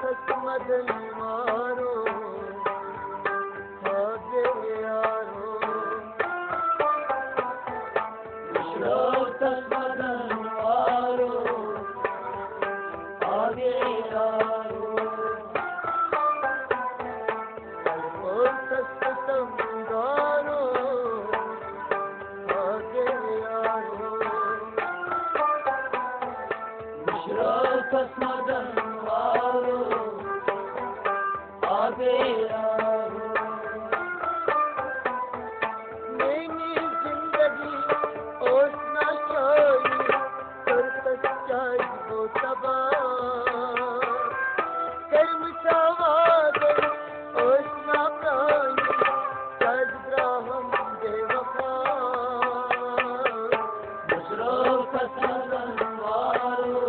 मदन मारो आगे यारो विश्रोतस मदन मारो आगे यारो कल्पोतस संगारो आगे यारो विश्रोतस मदन मेरी जिंदगी ओस ना छोड़ी कर सच्चाई वो तबाह कर्म सवादे ओस ना प्राणी सद ग्राहम बेवफा मुशरो कसरन वारो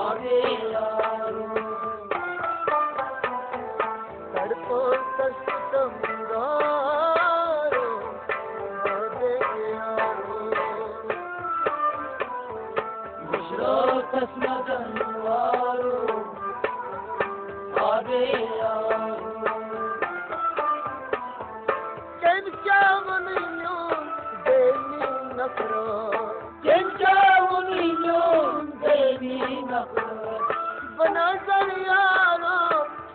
आगे यारो विश्रोतस मदन वारो आगे यारो किन चावनियों देनी नफरत बना यारो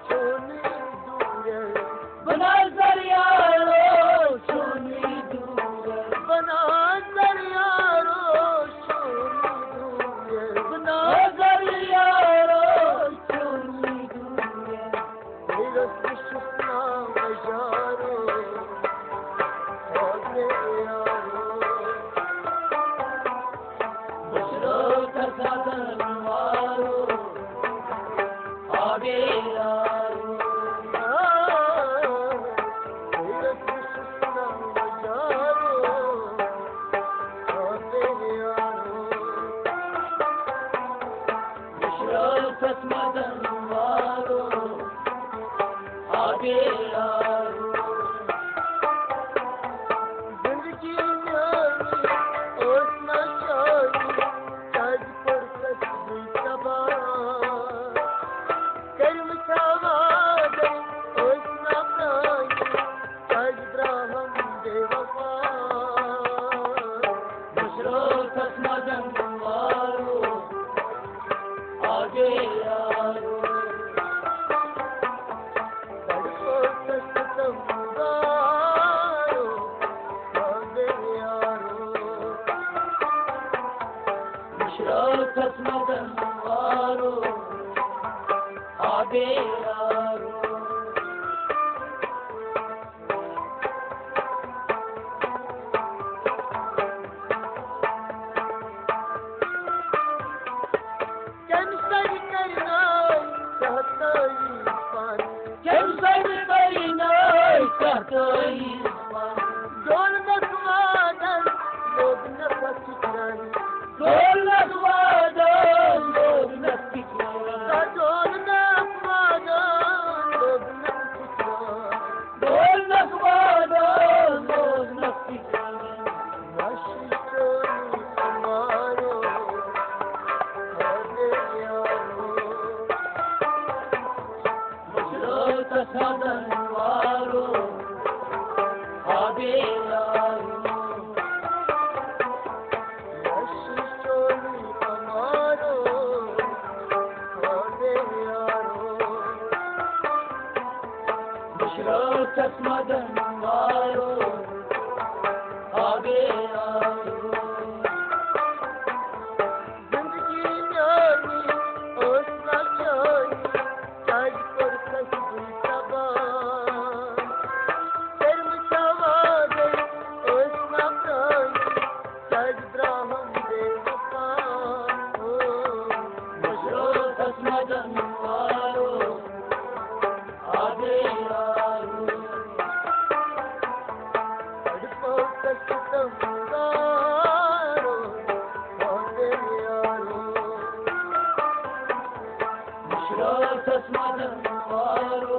सोनी दूर बना यारो सोनी दूर बना यारो सोनी दूर बना यारो सोनी दूर मेरा सुपना यारो आगे यारो विश्रोतस मदन वारो आगे यारो विश्रोतस मदन वारो आगे यारो जिंदगी न्यारी ओस ना छोड़ी सज पर कसबी तबाह कर्म सवादे ओस ना प्राणी सज ग्राहम बेवफा विश्रोतस मदन वारो आगे यारो कल्पोतस संगारो आगे यारो विश्रोतस मदन वारो आगे यारो डोल नखवादन लोग न फकिरन डोल नखवादन लोग न फकिरन डोल नखवादन लोग न फकिरन डोल नखवादन लोग न फकिरन नशिशोनी हमारो आगे यारो विश्रोतस मदन वारो आगे यारो नशिशोनी हमारो आगे यारो विश्रोतस मदन वारो आगे यारो जिंदगी न्यारी ओस ना छोड़ी सज पर कसबी तबाह कर्म सवादे ओस ना प्राणी सज ग्राहम बेवफा विश्रोतस मदन वारो आगे यारो कल्पोतस संगारो आगे यारो विश्रोतस मदन वारो